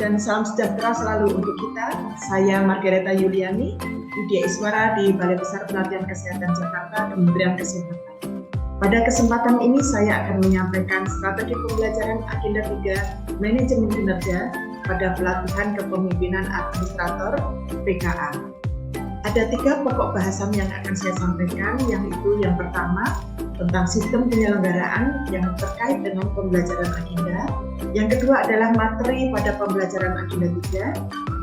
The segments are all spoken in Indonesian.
dan salam sejahtera selalu untuk kita. Saya Margareta Yuliani, Widya Iswara di Balai Besar Pelatihan Kesehatan Jakarta, Kementerian Kesehatan. Pada kesempatan ini saya akan menyampaikan strategi pembelajaran Agenda 3 Manajemen Kinerja pada Pelatihan Kepemimpinan Administrator PKA. Ada 3 pokok bahasan yang akan saya sampaikan, yaitu yang pertama tentang sistem penyelenggaraan yang terkait dengan pembelajaran agenda. Yang kedua adalah materi pada pembelajaran agenda 3.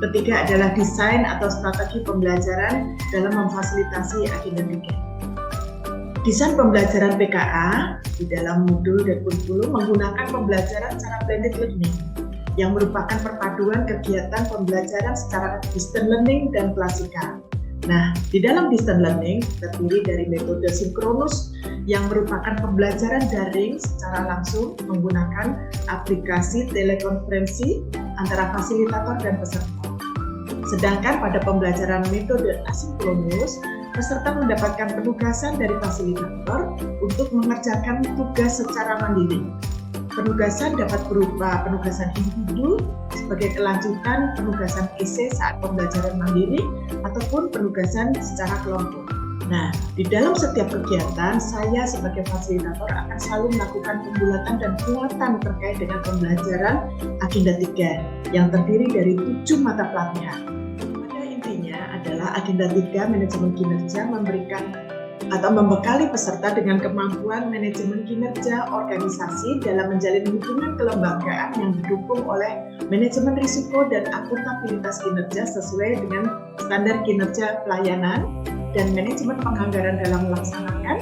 Ketiga adalah desain atau strategi pembelajaran dalam memfasilitasi agenda 3. Desain pembelajaran PKA di dalam modul dan kurikulum menggunakan pembelajaran secara blended learning yang merupakan perpaduan kegiatan pembelajaran secara distance learning dan klasikal. Nah, di dalam distance learning terdiri dari metode sinkronus yang merupakan pembelajaran daring secara langsung menggunakan aplikasi telekonferensi antara fasilitator dan peserta. Sedangkan pada pembelajaran metode asinkronus, peserta mendapatkan penugasan dari fasilitator untuk mengerjakan tugas secara mandiri. Penugasan dapat berupa penugasan individu sebagai kelanjutan penugasan esai saat pembelajaran mandiri ataupun penugasan secara kelompok. Nah, di dalam setiap kegiatan, saya sebagai fasilitator akan selalu melakukan pembulatan dan penguatan terkait dengan pembelajaran Agenda 3 yang terdiri dari 7 mata pelatihan. Pada intinya adalah Agenda 3 Manajemen Kinerja memberikan atau membekali peserta dengan kemampuan manajemen kinerja organisasi dalam menjalin hubungan kelembagaan yang didukung oleh manajemen risiko dan akuntabilitas kinerja sesuai dengan standar kinerja pelayanan dan manajemen penganggaran dalam melaksanakan,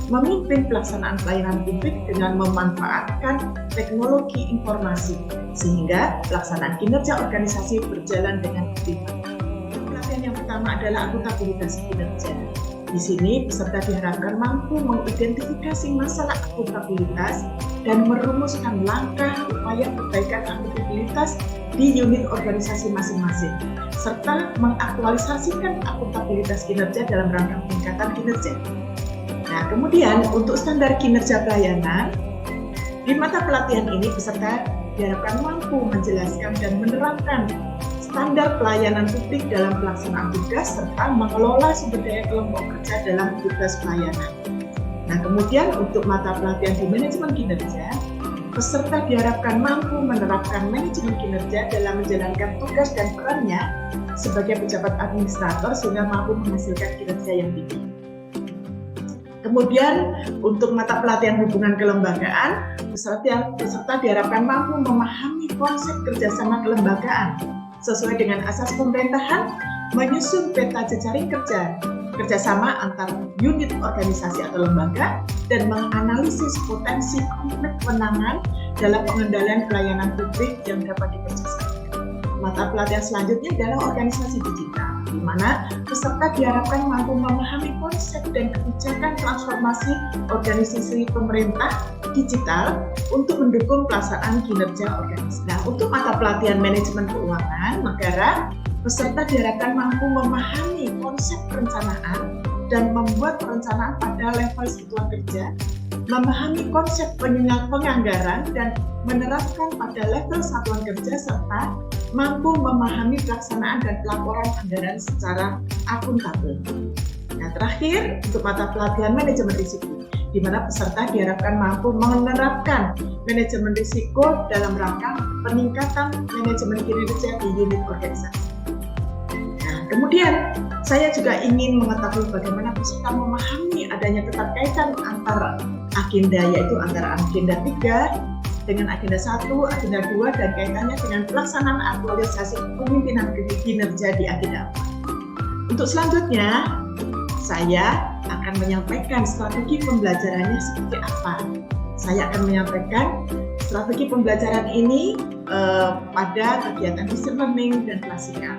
memimpin pelaksanaan pelayanan publik dengan memanfaatkan teknologi informasi sehingga pelaksanaan kinerja organisasi berjalan dengan optimal. Pelatihan yang pertama adalah akuntabilitas kinerja. Di sini peserta diharapkan mampu mengidentifikasi masalah akuntabilitas dan merumuskan langkah upaya perbaikan akuntabilitas di unit organisasi masing-masing, serta mengaktualisasikan akuntabilitas kinerja dalam rangka peningkatan kinerja. Nah, kemudian untuk standar kinerja pelayanan, di mata pelatihan ini peserta diharapkan mampu menjelaskan dan menerapkan standar pelayanan publik dalam pelaksanaan tugas serta mengelola sumber daya kelompok kerja dalam tugas pelayanan. Nah, kemudian untuk mata pelatihan di manajemen kinerja, peserta diharapkan mampu menerapkan manajemen kinerja dalam menjalankan tugas dan perannya sebagai pejabat administrator sehingga mampu menghasilkan kinerja yang tinggi. Kemudian untuk mata pelatihan hubungan kelembagaan, peserta diharapkan mampu memahami konsep kerjasama kelembagaan sesuai dengan asas pemerintahan, menyusun peta jejaring kerjasama antar unit organisasi atau lembaga, dan menganalisis potensi konflik kewenangan dalam pengendalian pelayanan publik yang dapat dikerjasamakan. Mata pelatihan selanjutnya adalah organisasi digital, di mana peserta diharapkan mampu memahami konsep dan kebijakan transformasi organisasi pemerintah digital untuk mendukung pelaksanaan kinerja organisasi. Nah, untuk mata pelatihan manajemen keuangan negara, peserta diharapkan mampu memahami konsep perencanaan dan membuat perencanaan pada level satuan kerja, memahami konsep penganggaran dan menerapkan pada level satuan kerja, serta mampu memahami pelaksanaan dan pelaporan anggaran secara akuntabel. Nah, terakhir untuk mata pelatihan manajemen risiko, di mana peserta diharapkan mampu menerapkan manajemen risiko dalam rangka peningkatan manajemen kinerja di unit organisasi. Nah, kemudian saya juga ingin mengetahui bagaimana peserta memahami adanya keterkaitan antara agenda, yaitu antara agenda 3 dengan agenda 1, agenda 2, dan kaitannya dengan pelaksanaan aktualisasi kepemimpinan kinerja di agenda 4. Untuk selanjutnya, saya akan menyampaikan strategi pembelajarannya seperti apa. Saya akan menyampaikan strategi pembelajaran ini pada kegiatan distance learning dan klasikal.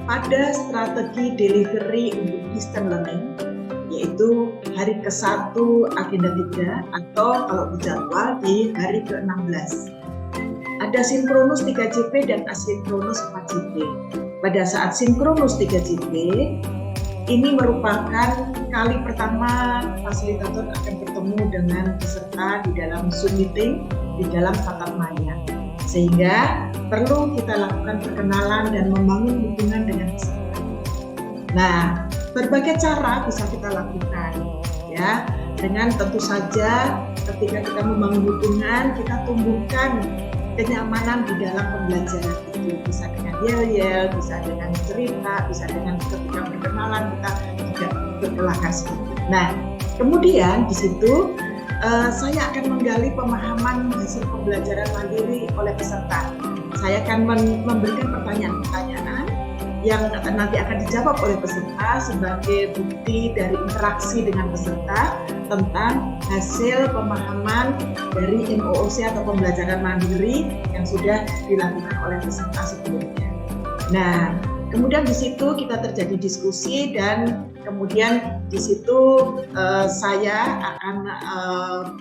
Pada strategi delivery untuk distance learning, yaitu hari ke-1 agenda 3 atau kalau dijadwal di hari ke-16. Ada sinkronus 3JP dan asinkronus 4JP. Pada saat sinkronus 3JP, ini merupakan kali pertama fasilitator akan bertemu dengan peserta di dalam Zoom meeting di dalam tatap maya. Sehingga perlu kita lakukan perkenalan dan membangun hubungan dengan peserta. Nah, berbagai cara bisa kita lakukan, ya. Dengan tentu saja ketika kita membangun hubungan, kita tumbuhkan kenyamanan di dalam pembelajaran itu. Bisa dengan yel-yel, bisa dengan cerita, bisa dengan ketika perkenalan kita juga berkelakar sedikit. Nah, kemudian di situ saya akan menggali pemahaman hasil pembelajaran mandiri oleh peserta. Saya akan memberikan pertanyaan-pertanyaan yang nanti akan dijawab oleh peserta sebagai bukti dari interaksi dengan peserta tentang hasil pemahaman dari MOOC atau pembelajaran mandiri yang sudah dilakukan oleh peserta sebelumnya. Nah, kemudian di situ kita terjadi diskusi dan kemudian di situ saya akan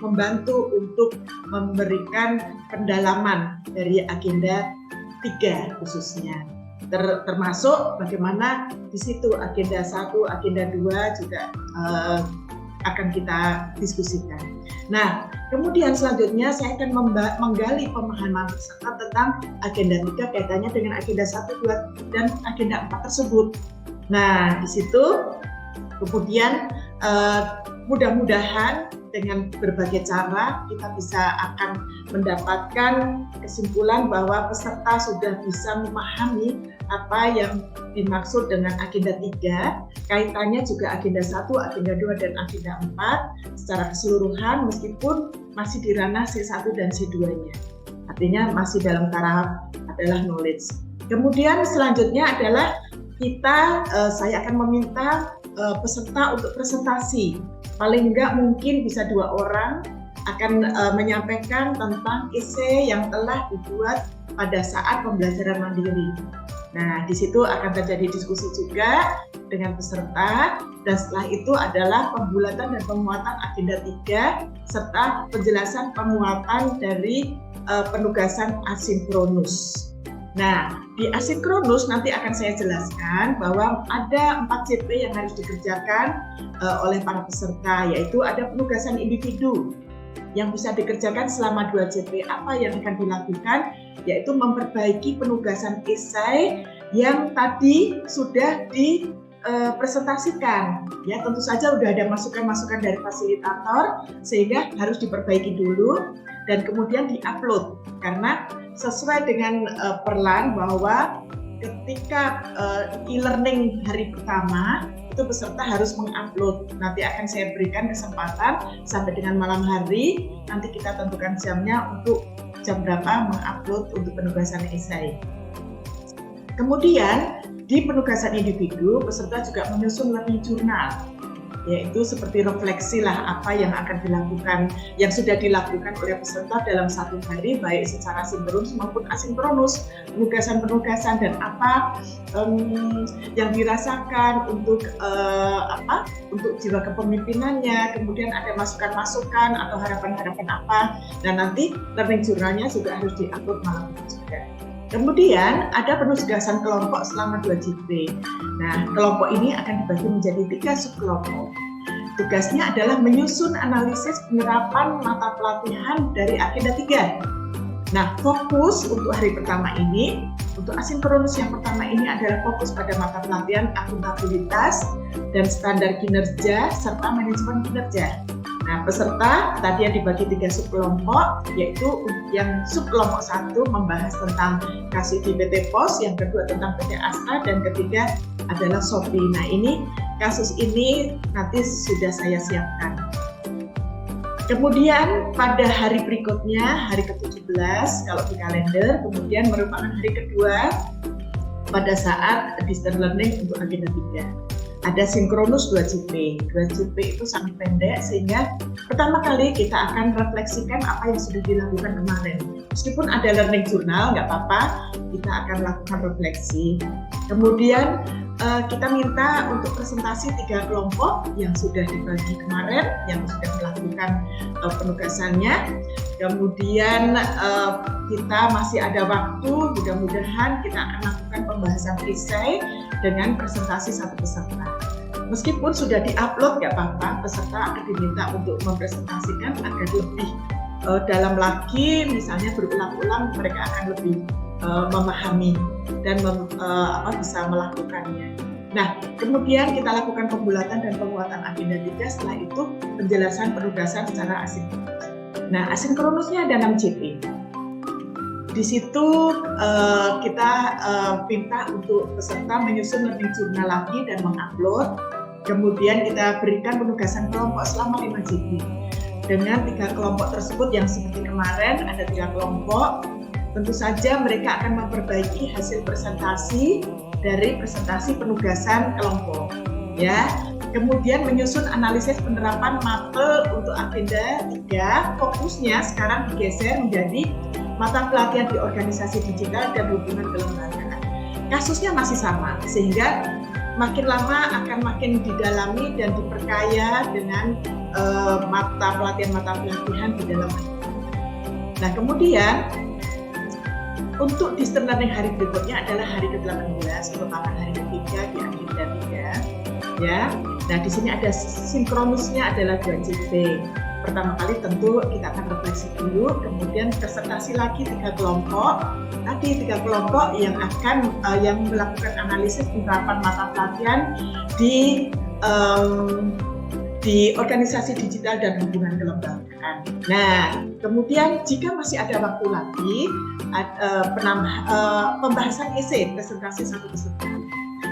membantu untuk memberikan pendalaman dari agenda 3 khususnya. Termasuk bagaimana di situ agenda 1, agenda 2 juga akan kita diskusikan. Nah, kemudian selanjutnya saya akan menggali pemahaman peserta tentang agenda 3 kaitannya dengan agenda 1, 2, dan agenda 4 tersebut. Nah, di situ kemudian mudah-mudahan dengan berbagai cara kita akan mendapatkan kesimpulan bahwa peserta sudah bisa memahami apa yang dimaksud dengan agenda 3, kaitannya juga agenda 1, agenda 2, dan agenda 4 secara keseluruhan meskipun masih di ranah C1 dan C2-nya. Artinya masih dalam taraf adalah knowledge. Kemudian selanjutnya adalah saya akan meminta peserta untuk presentasi. Paling enggak mungkin bisa 2 orang akan menyampaikan tentang esai yang telah dibuat pada saat pembelajaran mandiri. Nah, di situ akan terjadi diskusi juga dengan peserta dan setelah itu adalah pembulatan dan penguatan agenda 3 serta penjelasan penguatan dari penugasan asinkronus. Nah, di asinkronus nanti akan saya jelaskan bahwa ada 4 CP yang harus dikerjakan oleh para peserta, yaitu ada penugasan individu yang bisa dikerjakan selama 2 CP. Apa yang akan dilakukan? Yaitu memperbaiki penugasan esai yang tadi sudah dipresentasikan. Ya, tentu saja sudah ada masukan-masukan dari fasilitator sehingga harus diperbaiki dulu dan kemudian diupload karena sesuai dengan Perlan bahwa ketika e-learning hari pertama itu peserta harus mengupload. Nanti akan saya berikan kesempatan sampai dengan malam hari, nanti kita tentukan jamnya untuk jam berapa mengupload untuk penugasan esai. Kemudian di penugasan individu, peserta juga menyusun learning journal, yaitu seperti refleksi lah apa yang akan dilakukan, yang sudah dilakukan oleh peserta dalam 1 hari, baik secara sinkronus maupun asinkronus, penugasan-penugasan dan apa yang dirasakan untuk untuk jiwa kepemimpinannya, kemudian ada masukan-masukan atau harapan-harapan apa, dan nanti learning journalnya juga harus diupload malam itu juga. Kemudian ada penugasan kelompok selama 2 JP. Nah, kelompok ini akan dibagi menjadi 3 subkelompok. Tugasnya adalah menyusun analisis penerapan mata pelatihan dari agenda 3. Nah, fokus untuk hari pertama ini, untuk asinkronus yang pertama ini adalah fokus pada mata pelatihan akuntabilitas dan standar kinerja serta manajemen kinerja. Nah, peserta tadi yang dibagi 3 subkelompok, yaitu yang subkelompok 1 membahas tentang kasus di PT POS, yang kedua tentang PT Astra, dan ketiga adalah Shopee. Nah, kasus ini nanti sudah saya siapkan. Kemudian pada hari berikutnya, hari ke-17 kalau di kalender, kemudian merupakan hari kedua pada saat distance learning untuk agenda 3. Ada sinkronus 2 JP. 2 JP itu sangat pendek sehingga pertama kali kita akan refleksikan apa yang sudah dilakukan kemarin. Meskipun ada learning journal, nggak apa-apa, kita akan lakukan refleksi. Kemudian kita minta untuk presentasi 3 kelompok yang sudah dibagi kemarin, yang sudah melakukan penugasannya. Kemudian kita masih ada waktu, mudah-mudahan kita akan lakukan pembahasan esai dengan presentasi 1 peserta. Meskipun sudah di-upload nggak apa-apa, peserta akan diminta untuk mempresentasikan agar lebih dalam lagi, misalnya berulang-ulang, mereka akan lebih memahami dan bisa melakukannya. Nah, kemudian kita lakukan pembulatan dan penguatan agenda 3. Setelah itu penjelasan penugasan secara asinkronus. Nah, asinkronusnya ada 6 JP. Di situ kita minta untuk peserta menyusun learning journal lagi dan mengupload. Kemudian kita berikan penugasan kelompok selama 5 JP. Dengan 3 kelompok tersebut yang seperti kemarin ada 3 kelompok. Tentu saja mereka akan memperbaiki hasil presentasi dari presentasi penugasan kelompok, ya. Kemudian menyusun analisis penerapan mapel untuk agenda 3. Fokusnya sekarang digeser menjadi mata pelatihan di organisasi digital dan hubungan kelembagaan. Kasusnya masih sama, sehingga makin lama akan makin didalami dan diperkaya dengan mata pelatihan di dalam. Nah, kemudian untuk distance learning hari berikutnya adalah hari ke-18, merupakan hari ketiga di agenda 3. Ya. Nah, di sini ada sinkronusnya adalah 2 JP. Pertama kali tentu kita akan refleksi dulu, kemudian presentasi lagi 3 kelompok. Tadi 3 kelompok yang akan yang melakukan analisis penerapan mata pelatihan di organisasi digital dan hubungan kelembagaan. Nah, kemudian jika masih ada waktu lagi, pembahasan isi presentasi 1 peserta.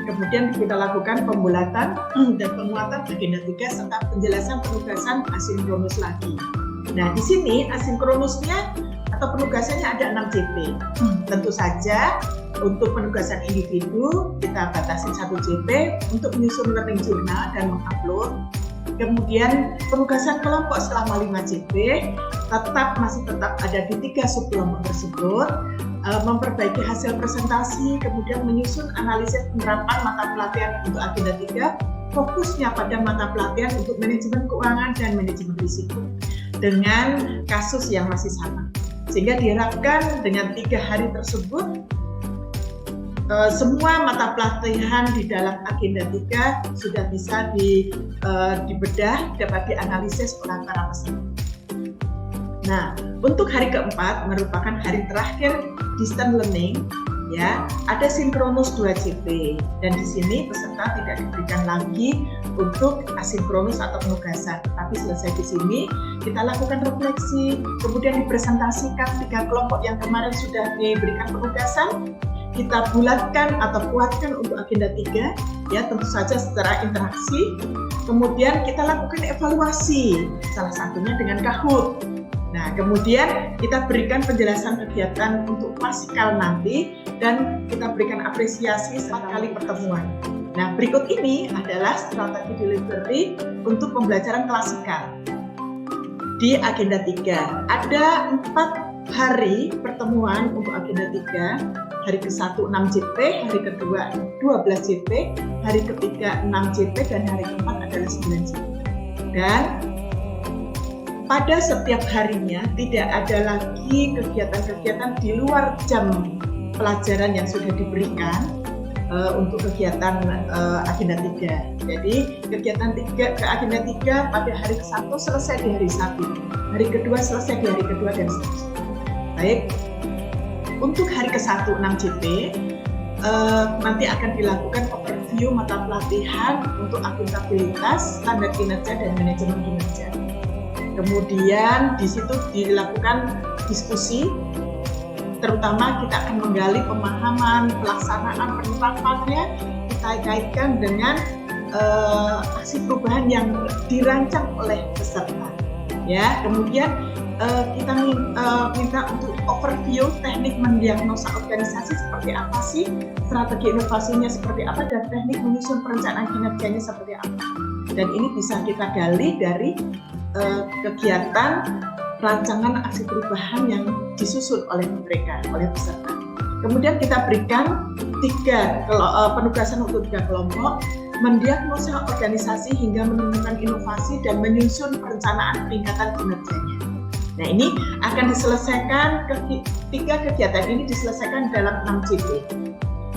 Kemudian kita lakukan pembulatan dan penguatan agenda 3 serta penjelasan penugasan asinkronus lagi. Nah, di sini asinkronusnya atau penugasannya ada 6 JP. Tentu saja untuk penugasan individu kita batasin 1 JP untuk menyusun learning journal dan mengupload. Kemudian penugasan kelompok selama 5 JP masih tetap ada di 3 subkelompok tersebut, memperbaiki hasil presentasi, kemudian menyusun analisis penerapan mata pelatihan untuk agenda 3, fokusnya pada mata pelatihan untuk manajemen keuangan dan manajemen risiko dengan kasus yang masih sama. Sehingga diharapkan dengan 3 hari tersebut semua mata pelatihan di dalam agenda 3 sudah bisa dibedah, dapat dianalisis oleh para peserta. Nah, untuk hari keempat merupakan hari terakhir distance learning, ya, ada sinkronus 2 JP, dan di sini peserta tidak diberikan lagi untuk asinkronus atau penugasan, tapi selesai di sini kita lakukan refleksi, kemudian dipresentasikan 3 kelompok yang kemarin sudah diberikan penugasan. Kita bulatkan atau kuatkan untuk agenda 3, ya, tentu saja secara interaksi. Kemudian kita lakukan evaluasi, salah satunya dengan Kahoot. Nah, kemudian kita berikan penjelasan kegiatan untuk klasikal nanti dan kita berikan apresiasi 4 kali pertemuan. Nah, berikut ini adalah strategi delivery untuk pembelajaran klasikal di agenda 3. Ada 4 hari pertemuan untuk agenda 3. Hari ke-1 6 JP, hari kedua 12 JP, hari ketiga 6 JP, dan hari keempat adalah 9 JP. Dan pada setiap harinya tidak ada lagi kegiatan-kegiatan di luar jam pelajaran yang sudah diberikan untuk kegiatan agenda 3. Jadi kegiatan agenda 3 pada hari ke-1 selesai di hari 1, hari kedua selesai di hari kedua, dan seterusnya. Baik. Untuk hari ke-1 6 JP nanti akan dilakukan overview mata pelatihan untuk akuntabilitas, standar kinerja, dan manajemen kinerja. Kemudian di situ dilakukan diskusi, terutama kita akan menggali pemahaman, pelaksanaan, penerapannya, kita kaitkan dengan aksi perubahan yang dirancang oleh peserta. Ya, kemudian kita minta untuk overview teknik mendiagnosa organisasi seperti apa sih, strategi inovasinya seperti apa, dan teknik menyusun perencanaan kinerjanya seperti apa. Dan ini bisa kita gali dari kegiatan rancangan aksi perubahan yang disusun oleh mereka, oleh peserta. Kemudian kita berikan 3 penugasan untuk 3 kelompok, mendiagnosa organisasi hingga menemukan inovasi dan menyusun perencanaan peningkatan kinerjanya. Nah, ini akan diselesaikan, 3 kegiatan ini diselesaikan dalam 6 JP.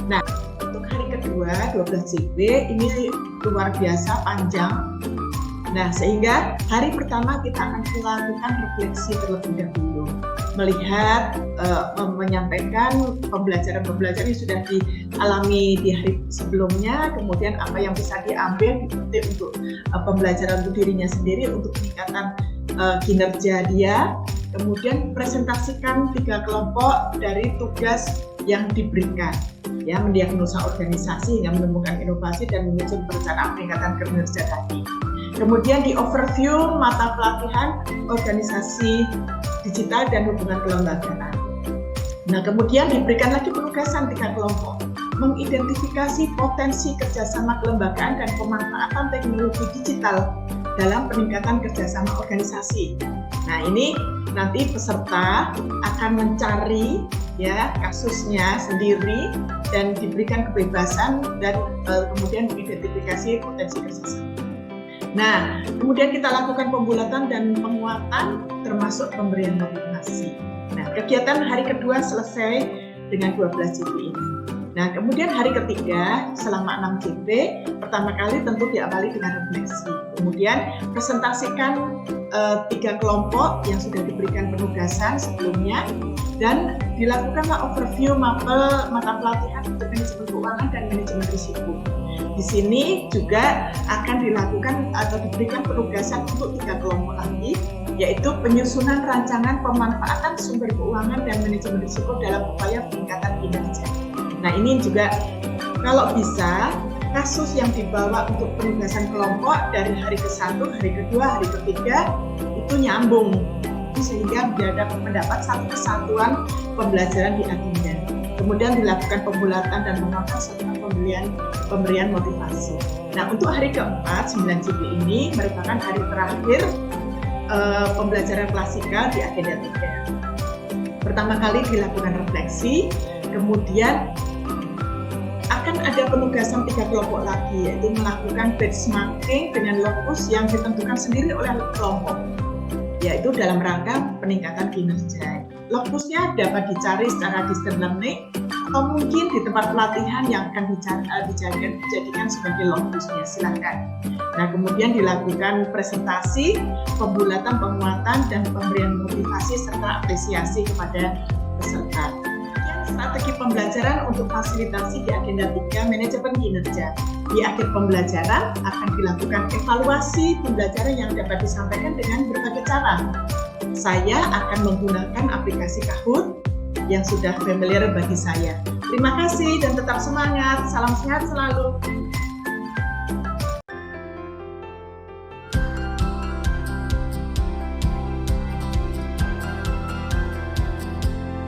Nah, untuk hari kedua 12 JP ini luar biasa panjang. Nah, sehingga hari pertama kita akan melakukan refleksi terlebih dahulu, melihat, menyampaikan pembelajaran-pembelajaran yang sudah dialami di hari sebelumnya, kemudian apa yang bisa diambil dipetik untuk pembelajaran untuk dirinya sendiri, untuk peningkatan kinerja dia, kemudian presentasikan 3 kelompok dari tugas yang diberikan, ya, mendiagnosa organisasi hingga menemukan inovasi dan menyusun perencanaan peningkatan kinerja tadi. Kemudian di overview mata pelatihan organisasi digital dan hubungan kelembagaan. Nah, kemudian diberikan lagi penugasan 3 kelompok, mengidentifikasi potensi kerjasama kelembagaan dan pemanfaatan teknologi digital dalam peningkatan kerjasama organisasi. Nah, ini nanti peserta akan mencari, ya, kasusnya sendiri dan diberikan kebebasan dan kemudian mengidentifikasi potensi kerjasama. Nah, kemudian kita lakukan pembulatan dan penguatan termasuk pemberian motivasi. Nah, kegiatan hari kedua selesai dengan 12 JP ini. Nah, kemudian hari ketiga selama 6 JP, pertama kali tentu diawali dengan refleksi. Kemudian presentasikan 3 kelompok yang sudah diberikan penugasan sebelumnya dan dilakukanlah overview mapel mata pelatihan untuk manajemen keuangan dan manajemen risiko. Di sini juga akan dilakukan atau diberikan penugasan untuk 3 kelompok lagi, yaitu penyusunan rancangan pemanfaatan sumber keuangan dan manajemen risiko dalam upaya peningkatan kinerja. Nah, ini juga kalau bisa kasus yang dibawa untuk penugasan kelompok dari hari ke-1, hari kedua, hari ketiga itu nyambung, sehingga mendapat satu kesatuan pembelajaran di agenda. Kemudian dilakukan pembulatan dan penguatan serta pemberian motivasi. Nah, untuk hari keempat 9 JP ini merupakan hari terakhir pembelajaran klasikal di agenda 3. Pertama kali dilakukan refleksi, kemudian akan ada penugasan 3 kelompok lagi, yaitu melakukan benchmarking dengan lokus yang ditentukan sendiri oleh kelompok, yaitu dalam rangka peningkatan kinerja. Lokusnya dapat dicari secara distance learning atau mungkin di tempat pelatihan yang akan dijadikan sebagai lokusnya, silakan. Nah, kemudian dilakukan presentasi, pembulatan, penguatan, dan pemberian motivasi serta apresiasi kepada peserta. Strategi pembelajaran untuk fasilitasi di agenda 3 manajemen kinerja. Di akhir pembelajaran akan dilakukan evaluasi pembelajaran yang dapat disampaikan dengan berbagai cara. Saya akan menggunakan aplikasi Kahoot yang sudah familiar bagi saya. Terima kasih dan tetap semangat. Salam sehat selalu.